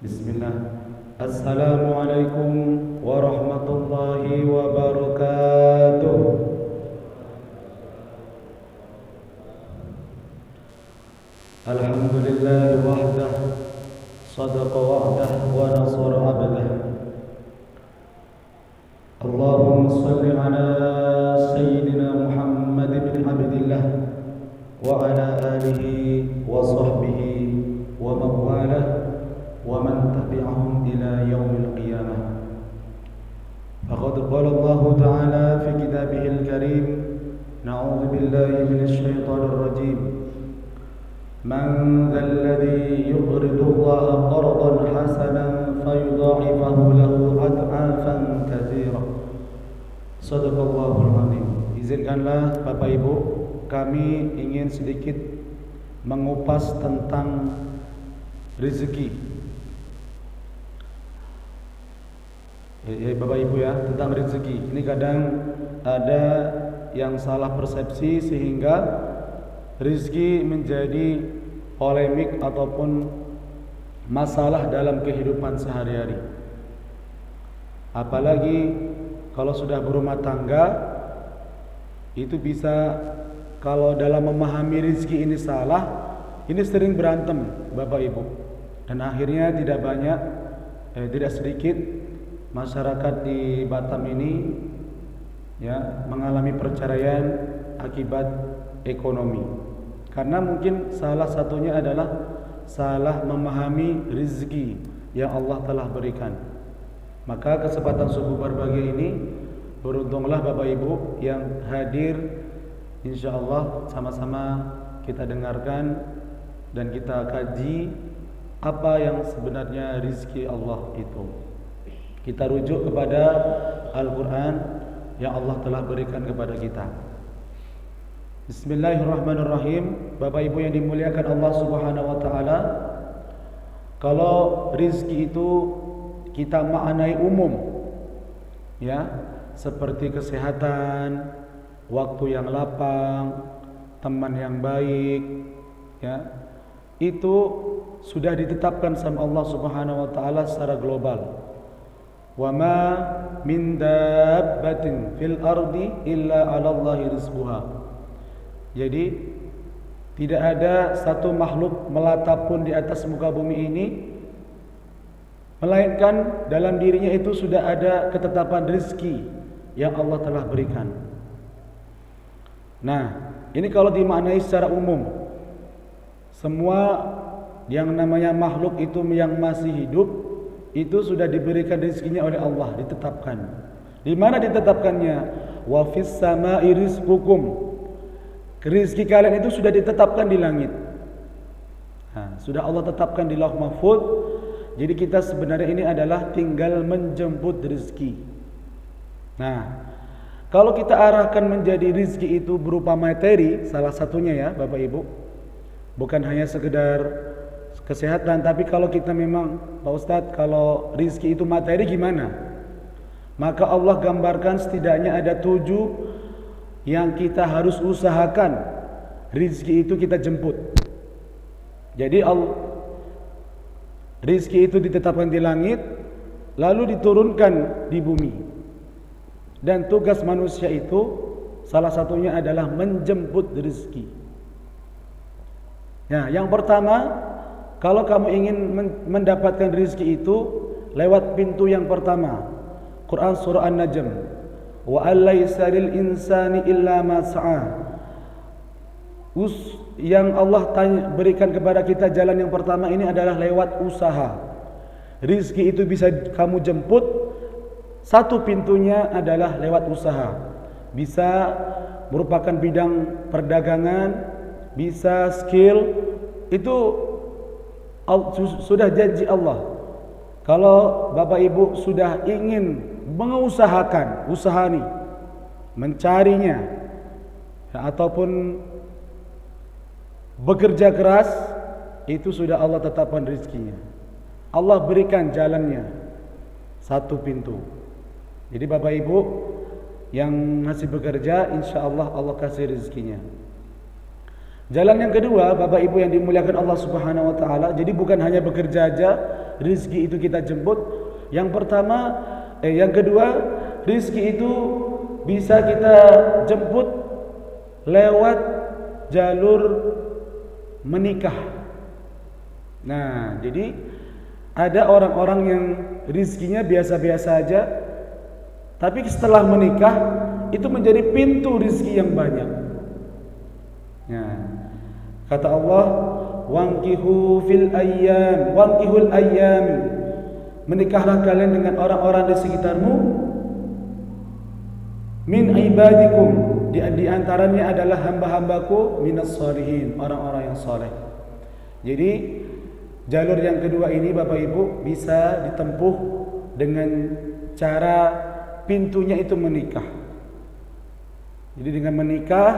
Bismillah. Assalamualaikum warahmatullahi wabarakatuh. Alhamdulillah wahdah, sadaqa wa'dah wa nasara abdah. Allahumma salli ala sayyidina Muhammad bin Abdillah wa ala alihi wa sahbihi wa mawalah wa man tabi'ahum ila yaumil qiyamah. Faqad qala Allah ta'ala fi kitabihil karim, na'udzu billahi minasy syaithanir rajim. Man dzalladzi yuqridu Allah qardan hasanan fayudha'ifahu lahu ad'afan katsira. Shadaqallahul azim. Izinkanlah Bapak Ibu, kami ingin sedikit mengupas tentang rezeki. Ya, Bapak Ibu ya, tentang rezeki. Ini kadang ada yang salah persepsi sehingga rezeki menjadi polemik ataupun masalah dalam kehidupan sehari-hari. Apalagi kalau sudah berumah tangga, itu bisa, kalau dalam memahami rezeki ini salah, ini sering berantem Bapak Ibu. Dan akhirnya tidak sedikit masyarakat di Batam ini ya mengalami perceraian akibat ekonomi. Karena mungkin salah satunya adalah salah memahami rezeki yang Allah telah berikan. Maka kesempatan subuh berbahagia ini, beruntunglah Bapak Ibu yang hadir. InsyaAllah sama-sama kita dengarkan dan kita kaji apa yang sebenarnya rezeki Allah itu. Kita rujuk kepada Al-Quran yang Allah telah berikan kepada kita. Bismillahirrahmanirrahim. Bapak Ibu yang dimuliakan Allah Subhanahu wa taala, kalau rezeki itu kita maknai umum ya, seperti kesehatan, waktu yang lapang, teman yang baik ya, itu sudah ditetapkan sama Allah Subhanahu wa taala secara global. Wa ma min dabbatin fil ardi illa 'ala Allahi rizquha. Jadi tidak ada satu makhluk melata pun di atas muka bumi ini melainkan dalam dirinya itu sudah ada ketetapan rezeki yang Allah telah berikan. Nah, ini kalau dimaknai secara umum, semua yang namanya makhluk itu yang masih hidup itu sudah diberikan rezekinya oleh Allah, ditetapkan. Di mana ditetapkannya? Wa fis sama'i rizqukum. Rezeki kalian itu sudah ditetapkan di langit. Nah, sudah Allah tetapkan di Lauh Mahfuz. Jadi kita sebenarnya ini adalah tinggal menjemput rezeki. Nah, kalau kita arahkan menjadi rezeki itu berupa materi, salah satunya ya Bapak Ibu, bukan hanya sekedar kesehatan, tapi kalau kita memang Pak Ustadz, kalau rezeki itu materi gimana? Maka Allah gambarkan setidaknya ada 7 yang kita harus usahakan rezeki itu kita jemput. Jadi rezeki itu ditetapkan di langit, lalu diturunkan di bumi. Dan tugas manusia itu salah satunya adalah menjemput rezeki. Nah, yang pertama, kalau kamu ingin mendapatkan rezeki itu lewat pintu yang pertama, Quran surah An-Najm. Wa alaysa lil insani illa ma sa'a. Yang Allah berikan kepada kita jalan yang pertama ini adalah lewat usaha. Rizki itu bisa kamu jemput, satu pintunya adalah lewat usaha. Bisa merupakan bidang perdagangan, bisa skill, itu sudah janji Allah. Kalau Bapak Ibu sudah ingin mengusahakan usaha ini, mencarinya ya, ataupun bekerja keras, itu sudah Allah tetapkan rezekinya. Allah berikan jalannya, satu pintu. Jadi Bapak Ibu yang masih bekerja, insya Allah Allah kasih rezekinya. Jalan yang kedua, Bapak Ibu yang dimuliakan Allah Subhanahu wa taala, jadi bukan hanya bekerja aja, rizki itu kita jemput. Yang kedua, rizki itu bisa kita jemput lewat jalur menikah. Nah, jadi ada orang-orang yang rizkinya biasa-biasa aja, tapi setelah menikah itu menjadi pintu rizki yang banyak. Nah, kata Allah, wankihul ayyam, menikahlah kalian dengan orang-orang di sekitarmu, min ibadikum, di antaranya adalah hamba-hambaku, minas sholihin, orang-orang yang soleh. Jadi jalur yang kedua ini Bapak Ibu bisa ditempuh dengan cara pintunya itu menikah. Jadi dengan menikah,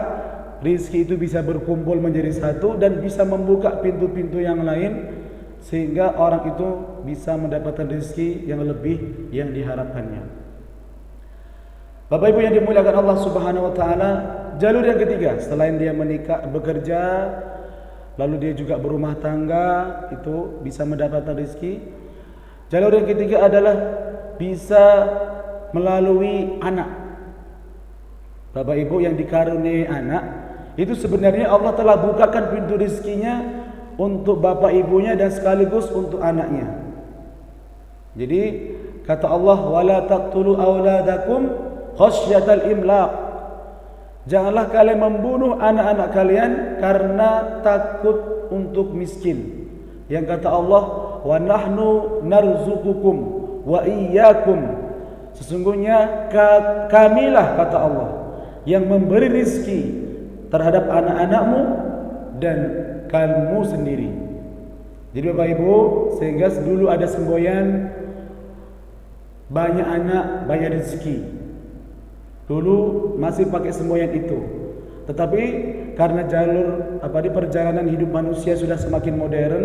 rizki itu bisa berkumpul menjadi satu dan bisa membuka pintu-pintu yang lain, sehingga orang itu bisa mendapatkan rizki yang lebih yang diharapkannya. Bapak Ibu yang dimuliakan Allah Subhanahu wa taala, jalur yang ketiga selain dia menikah, bekerja, lalu dia juga berumah tangga, itu bisa mendapatkan rizki. Jalur yang ketiga adalah bisa melalui anak. Bapak Ibu yang dikaruniai anak, itu sebenarnya Allah telah bukakan pintu rizkinya untuk bapak ibunya dan sekaligus untuk anaknya. Jadi kata Allah, wala taqtulu auladakum khasyatal imlaq, janganlah kalian membunuh anak-anak kalian karena takut untuk miskin. Yang kata Allah, wa nahnu narzuqukum wa iyyakum, sesungguhnya kamilah, kata Allah, yang memberi rizki terhadap anak-anakmu dan kamu sendiri. Jadi Bapak Ibu, sehingga dulu ada semboyan banyak anak banyak rezeki. Dulu masih pakai semboyan itu. Tetapi karena jalur di perjalanan hidup manusia sudah semakin modern,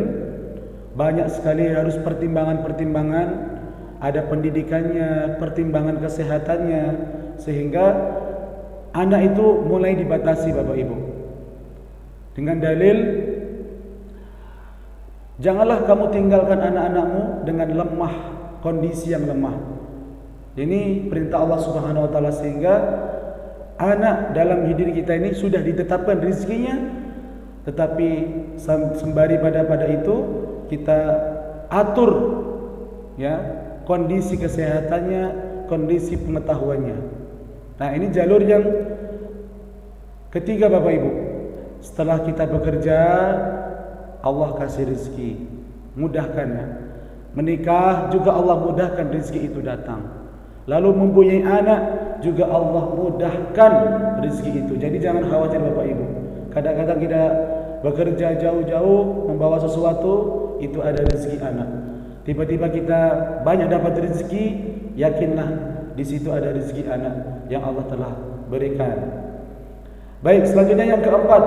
banyak sekali harus pertimbangan-pertimbangan, ada pendidikannya, pertimbangan kesehatannya, sehingga anak itu mulai dibatasi Bapak Ibu. Dengan dalil, janganlah kamu tinggalkan anak-anakmu dengan lemah, kondisi yang lemah. Ini perintah Allah Subhanahu wa taala, sehingga anak dalam hidup kita ini sudah ditetapkan rezekinya, tetapi sembari pada itu kita atur ya kondisi kesehatannya, kondisi pengetahuannya. Nah, ini jalur yang ketiga Bapak Ibu. Setelah kita bekerja, Allah kasih rezeki, mudahkan ya. Menikah juga Allah mudahkan rezeki itu datang. Lalu mempunyai anak juga Allah mudahkan rezeki itu. Jadi jangan khawatir Bapak Ibu. Kadang-kadang kita bekerja jauh-jauh membawa sesuatu, itu ada rezeki anak. Tiba-tiba kita banyak dapat rezeki, yakinlah di situ ada rezeki anak yang Allah telah berikan. Baik, selanjutnya yang keempat,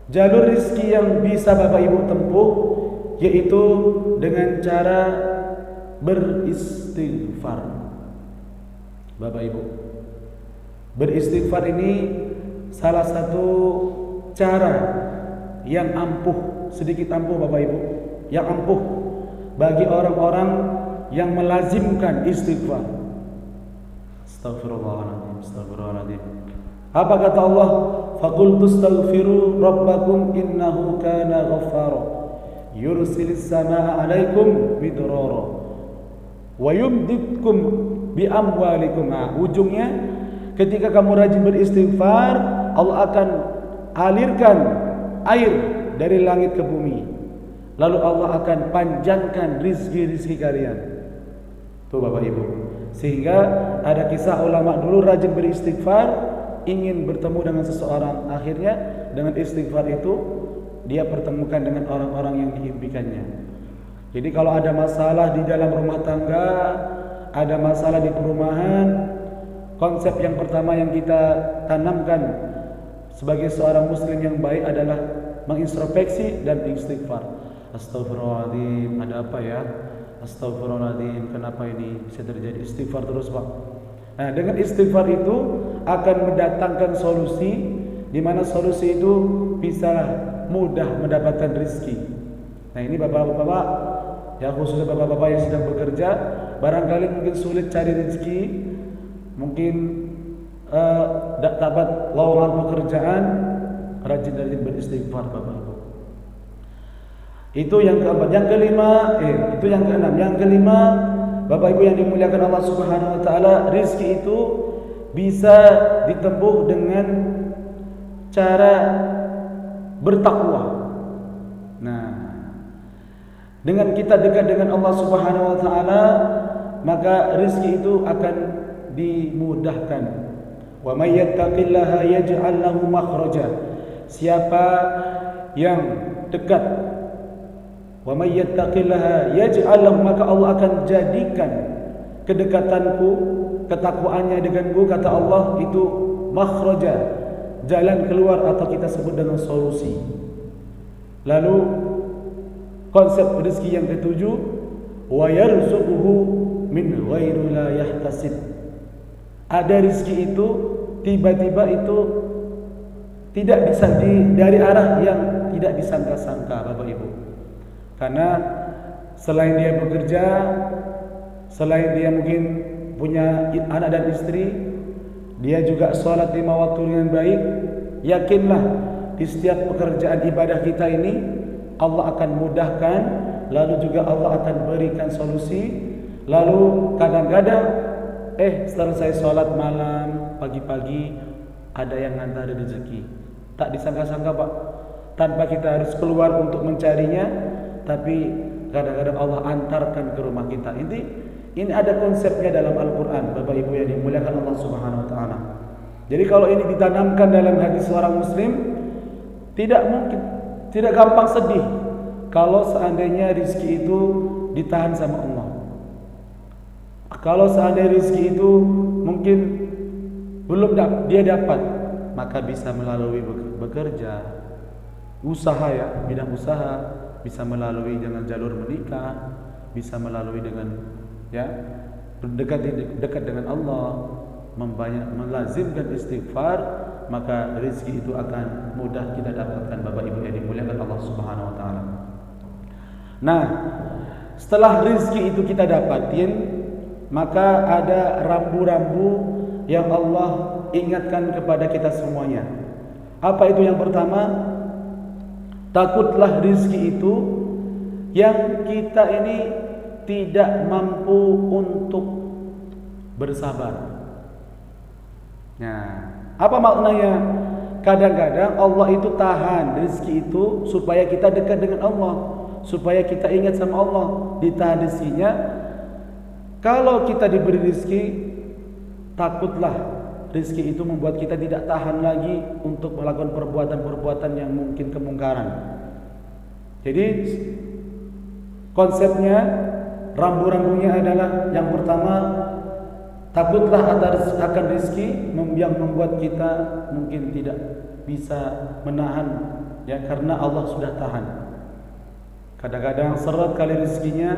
jalur rezeki yang bisa Bapak Ibu tempuh, yaitu dengan cara beristighfar. Bapak Ibu, beristighfar ini salah satu cara yang ampuh, sedikit ampuh Bapak Ibu, yang ampuh bagi orang-orang yang melazimkan istighfar. Astaghfirullahaladzim, astaghfirullahaladzim. Apa kata Allah? Faqultu astaghfiru rabbakum innahu kana ghaffara yursilis samaa 'alaikum midrara wa yumditkum bi amwalikum. Ujungnya ketika kamu rajin beristighfar, Allah akan alirkan air dari langit ke bumi. Lalu Allah akan panjangkan rizki-rizki kalian. Tuh Bapak Ibu. Sehingga ada kisah ulama dulu rajin beristighfar, ingin bertemu dengan seseorang, akhirnya dengan istighfar itu dia pertemukan dengan orang-orang yang diimpikannya. Jadi kalau ada masalah di dalam rumah tangga, ada masalah di perumahan, konsep yang pertama yang kita tanamkan sebagai seorang muslim yang baik adalah mengintrospeksi dan istighfar. Astagfirullahaladzim, ada apa ya? Astagfirullahaladzim, kenapa ini bisa terjadi? Istighfar terus Pak. Nah, dengan istighfar itu akan mendatangkan solusi di mana solusi itu bisa mudah mendapatkan rezeki. Nah, ini bapak-bapak, ya khususnya bapak-bapak yang sedang bekerja, barangkali mungkin sulit cari rezeki, mungkin tidak dapat lowongan pekerjaan, rajin-rajin beristighfar bapak ibu. Itu yang keempat. Yang kelima, itu yang keenam. Yang kelima, bapak ibu yang dimuliakan Allah Subhanahu wa taala, rezeki itu bisa ditempuh dengan cara bertakwa. Nah, dengan kita dekat dengan Allah Subhanahu wa taala, maka rezeki itu akan dimudahkan. Wa may yattaqillaha yaj'al lahu makhraja. Siapa yang dekat, wa may yattaqillaha yaj'al lahu, maka Allah akan jadikan kedekatanku, ketakwaannya denganku, kata Allah, itu makhraja, jalan keluar, atau kita sebut dengan solusi. Lalu konsep rezeki yang ketujuh, wa yarzuquhu min ghairi la yahtasib. Ada rezeki itu tiba-tiba itu tidak bisa dari arah yang tidak disangka-sangka bapak ibu. Karena selain dia bekerja, selain dia mungkin punya anak dan istri, dia juga sholat 5 waktu dengan baik. Yakinlah di setiap pekerjaan ibadah kita ini Allah akan mudahkan, lalu juga Allah akan berikan solusi. Lalu kadang-kadang setelah saya sholat malam, pagi-pagi ada yang ngantar rezeki. Tak disangka-sangka Pak, tanpa kita harus keluar untuk mencarinya, tapi kadang-kadang Allah antarkan ke rumah kita. Ini ada konsepnya dalam Al-Quran, Bapak Ibu yang dimuliakan Allah Subhanahu wa taala. Jadi kalau ini ditanamkan dalam hati seorang muslim, tidak mungkin, tidak gampang sedih kalau seandainya rezeki itu ditahan sama Allah. Kalau seandainya rezeki itu mungkin belum dia dapat, maka bisa melalui bekerja, usaha, ya, bidang usaha, bisa melalui dengan jalur menikah, bisa melalui dengan dekat dengan Allah, melazimkan istighfar, maka rezeki itu akan mudah kita dapatkan Bapak Ibu yang dimuliakan Allah Subhanahu wa taala. Nah, setelah rezeki itu kita dapatin, maka ada rambu-rambu yang Allah ingatkan kepada kita semuanya. Apa itu yang pertama? Takutlah rezeki itu yang kita ini tidak mampu untuk bersabar. Nah, apa maknanya? Kadang-kadang Allah itu tahan rezeki itu supaya kita dekat dengan Allah, supaya kita ingat sama Allah. Ditahan rezekinya. Kalau kita diberi rezeki, takutlah rezeki itu membuat kita tidak tahan lagi untuk melakukan perbuatan-perbuatan yang mungkin kemungkaran. Jadi konsepnya, rambu-rambunya adalah yang pertama, takutlah akan rezeki yang membuat kita mungkin tidak bisa menahan, ya, karena Allah sudah tahan. Kadang-kadang seret kali rezekinya,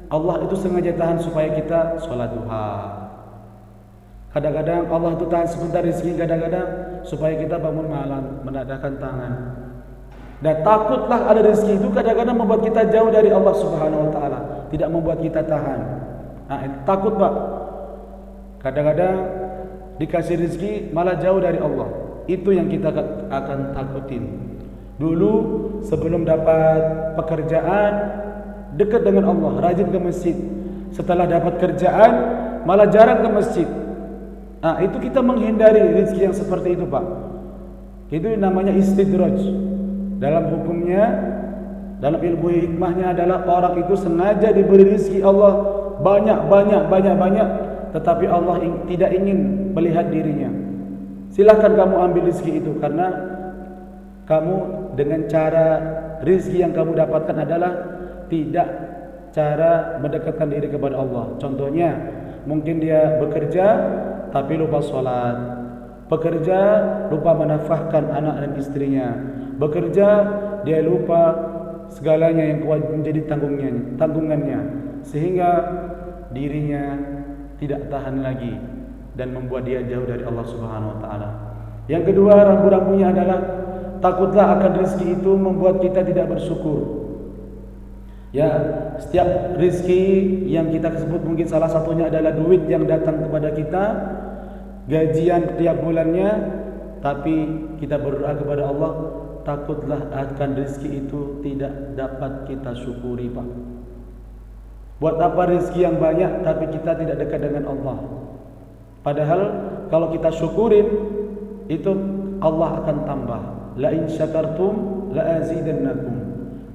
Allah itu sengaja tahan supaya kita sholat duha. Kadang-kadang Allah itu tahan sebentar rezeki, kadang-kadang supaya kita bangun malam, menadahkan tangan. Dan takutlah ada rezeki itu kadang-kadang membuat kita jauh dari Allah Subhanahu wa taala, tidak membuat kita tahan. Nah, takut Pak. Kadang-kadang dikasih rezeki malah jauh dari Allah. Itu yang kita akan takutin. Dulu sebelum dapat pekerjaan, dekat dengan Allah, rajin ke masjid. Setelah dapat kerjaan, malah jarang ke masjid. Nah, itu kita menghindari rezeki yang seperti itu Pak. Itu namanya istidraj. Dalam hukumnya, dalam ilmu hikmahnya adalah orang itu sengaja diberi rezeki Allah banyak, tetapi Allah tidak ingin melihat dirinya. Silahkan kamu ambil rezeki itu, karena kamu dengan cara rezeki yang kamu dapatkan adalah tidak cara mendekatkan diri kepada Allah. Contohnya, mungkin dia bekerja tapi lupa sholat, bekerja lupa menafkahkan anak dan istrinya, bekerja dia lupa segalanya yang menjadi tanggungannya, sehingga dirinya tidak tahan lagi dan membuat dia jauh dari Allah Subhanahu wa taala. Yang kedua, rambu-rambunya adalah takutlah akan rezeki itu membuat kita tidak bersyukur. Ya, setiap rezeki yang kita sebut mungkin salah satunya adalah duit yang datang kepada kita, gajian tiap bulannya, tapi kita berdoa kepada Allah, takutlah akan rezeki itu tidak dapat kita syukuri, Pak. Buat apa rezeki yang banyak tapi kita tidak dekat dengan Allah? Padahal kalau kita syukurin itu Allah akan tambah. La in syakartum la azidannakum.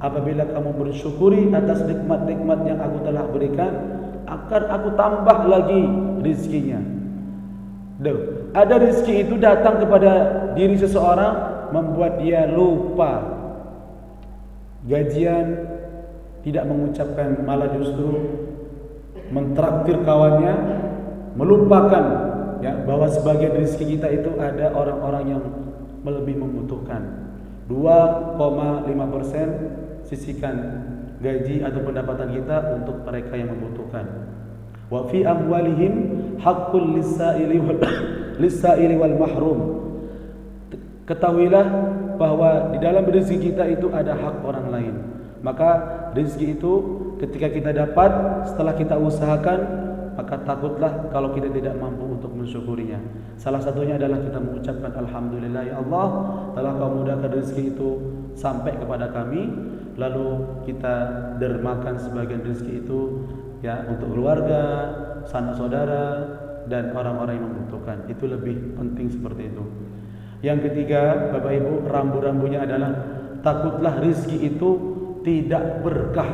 Apabila kamu bersyukuri atas nikmat-nikmat yang aku telah berikan, akan aku tambah lagi rezekinya. Ada rezeki itu datang kepada diri seseorang membuat dia lupa gajian, tidak mengucapkan, malah justru mentraktir kawannya, melupakan ya bahwa sebagian rezeki kita itu ada orang-orang yang lebih membutuhkan. 2,5% sisihkan gaji atau pendapatan kita untuk mereka yang membutuhkan. Wa fi amwalihim haqqul lis-sa'ili wal mahrum. Ketahuilah bahwa di dalam rezeki kita itu ada hak orang lain. Maka rezeki itu ketika kita dapat, setelah kita usahakan, maka takutlah kalau kita tidak mampu untuk mensyukurinya. Salah satunya adalah kita mengucapkan alhamdulillah ya Allah telah Kau mudahkan rezeki itu sampai kepada kami, lalu kita dermakan sebagian rezeki itu ya untuk keluarga, sanak saudara dan orang-orang yang membutuhkan. Itu lebih penting seperti itu. Yang ketiga, Bapak Ibu, rambu-rambunya adalah takutlah rezeki itu tidak berkah.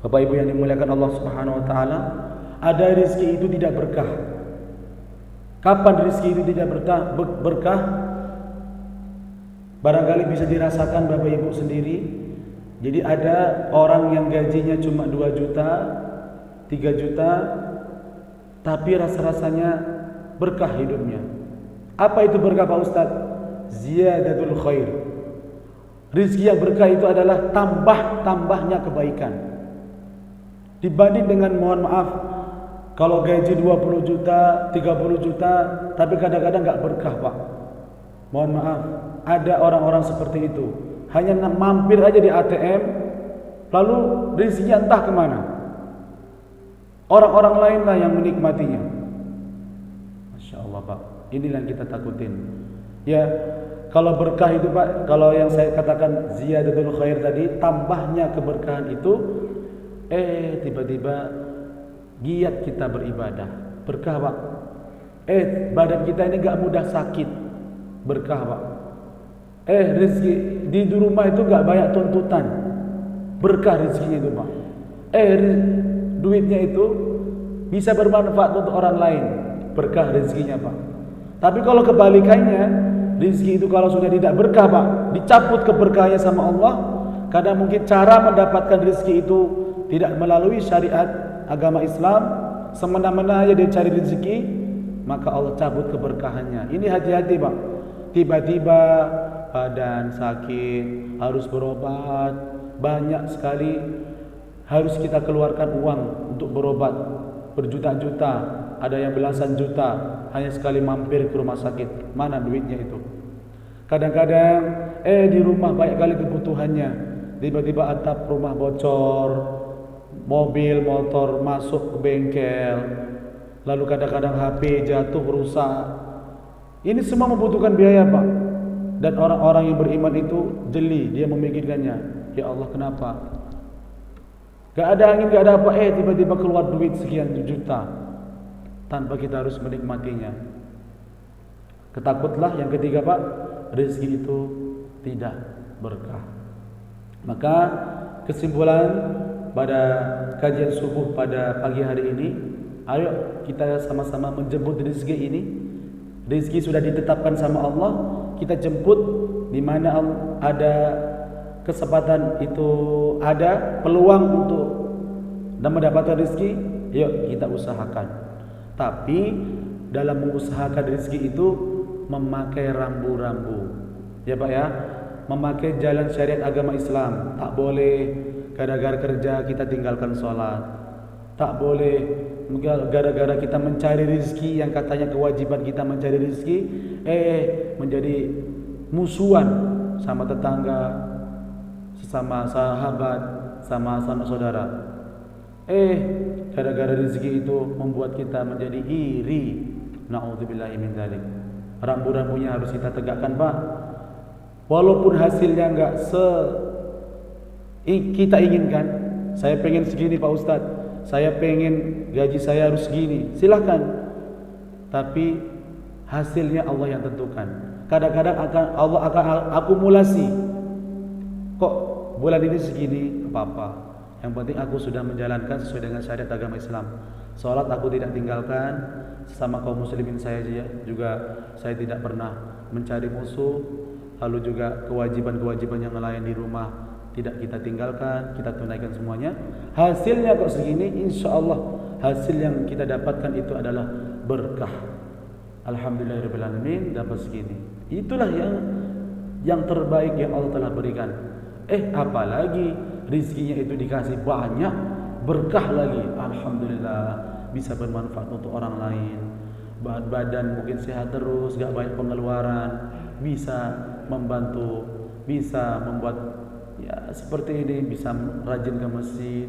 Bapak Ibu yang dimuliakan Allah Subhanahu wa taala, ada rezeki itu tidak berkah. Kapan rezeki itu tidak berkah? Barangkali bisa dirasakan Bapak Ibu sendiri. Jadi ada orang yang gajinya cuma 2 juta, 3 juta, tapi rasa-rasanya berkah hidupnya. Apa itu berkah Pak Ustadz? Ziyadatul khair. Rizki yang berkah itu adalah tambahnya kebaikan. Dibanding dengan, mohon maaf, kalau gaji 20 juta, 30 juta, tapi kadang-kadang gak berkah Pak. Mohon maaf, ada orang-orang seperti itu. Hanya mampir aja di ATM, lalu rezekinya entah kemana. Orang-orang lainlah yang menikmatinya. Masya Allah Pak, inilah yang kita takutin. Ya, kalau berkah itu Pak, kalau yang saya katakan ziyadatul khair tadi, tambahnya keberkahan itu, tiba-tiba giat kita beribadah. Berkah Pak. Badan kita ini gak mudah sakit. Berkah Pak. Rezeki di rumah itu gak banyak tuntutan. Berkah rezekinya itu Pak. Duitnya itu bisa bermanfaat untuk orang lain. Berkah rezekinya Pak. Tapi kalau kebalikannya, rezeki itu kalau sudah tidak berkah Pak, dicabut keberkahannya sama Allah. Kadang mungkin cara mendapatkan rezeki itu tidak melalui syariat agama Islam, semena-mena aja dia cari rezeki, maka Allah cabut keberkahannya. Ini hati-hati Pak. Tiba-tiba badan sakit, harus berobat, banyak sekali harus kita keluarkan uang untuk berobat, berjuta-juta, ada yang belasan juta, hanya sekali mampir ke rumah sakit. Mana duitnya itu? Kadang-kadang di rumah banyak kali kebutuhannya, tiba-tiba atap rumah bocor, mobil, motor masuk ke bengkel, lalu kadang-kadang HP jatuh rusak. Ini semua membutuhkan biaya Pak. Dan orang-orang yang beriman itu jeli, dia memikirkannya. Ya Allah, kenapa? Gak ada angin, gak ada apa, tiba-tiba keluar duit sekian juta, tanpa kita harus menikmatinya. Ketakutlah yang ketiga Pak, rezeki itu tidak berkah. Maka kesimpulan pada kajian subuh pada pagi hari ini, ayo kita sama-sama menjemput rezeki ini. Rezeki sudah ditetapkan sama Allah, kita jemput. Di mana ada kesempatan itu, ada peluang untuk dan mendapatkan rezeki, yuk kita usahakan. Tapi dalam mengusahakan rezeki itu memakai rambu-rambu, ya Pak ya, memakai jalan syariat agama Islam. Tak boleh gara-gara kerja kita tinggalkan sholat, Tak boleh gara-gara kita mencari rezeki yang katanya kewajiban kita mencari rezeki, menjadi musuhan sama tetangga, sesama sahabat, sama saudara. Gara-gara rezeki itu membuat kita menjadi iri. Na'udzubillahi min dzalik. Rambu-rambunya harus kita tegakkan, Pak. Walaupun hasilnya enggak kita inginkan. Saya pengen segini, Pak Ustadz. Saya pengen gaji saya harus segini. Silahkan. Tapi hasilnya Allah yang tentukan. Kadang-kadang Allah akan akumulasi. Kok bulan ini segini? Apa-apa. Yang penting aku sudah menjalankan sesuai dengan syariat agama Islam. Salat aku tidak tinggalkan, sesama kaum muslimin saya juga saya tidak pernah mencari musuh. Lalu juga kewajiban-kewajiban yang lain di rumah tidak kita tinggalkan, kita tunaikan semuanya. Hasilnya kok segini, insya Allah hasil yang kita dapatkan itu adalah berkah. Alhamdulillahirabbil alamin, dapat segini. Itulah yang terbaik yang Allah telah berikan. Apalagi rizkinya itu dikasih banyak, berkah lagi. Alhamdulillah, bisa bermanfaat untuk orang lain. Badan mungkin sehat terus, gak banyak pengeluaran, bisa membantu, bisa membuat ya seperti ini, bisa rajin ke masjid,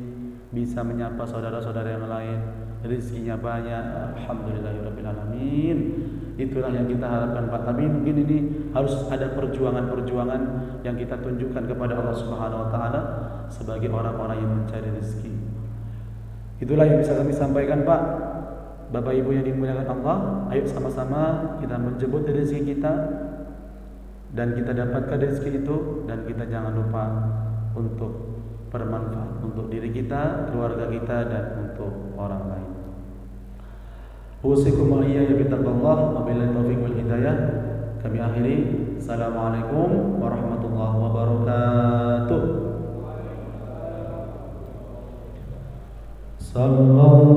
bisa menyapa saudara-saudara yang lain, rezekinya banyak. Alhamdulillahirabbil alamin. Itulah yang kita harapkan, Pak. Tapi mungkin ini harus ada perjuangan-perjuangan yang kita tunjukkan kepada Allah Subhanahu wa taala sebagai orang-orang yang mencari rezeki. Itulah yang bisa kami sampaikan, Pak. Bapak Ibu yang dimuliakan Allah, ayo sama-sama kita menjemput rezeki kita dan kita dapatkan rezeki itu, dan kita jangan lupa untuk bermanfaat untuk diri kita, keluarga kita, dan untuk orang lain. Usikum wa iyaya bittaqwallah, wabillahi taufiq wal hidayah. Kami akhiri. Assalamualaikum warahmatullahi wabarakatuh. Sallallahu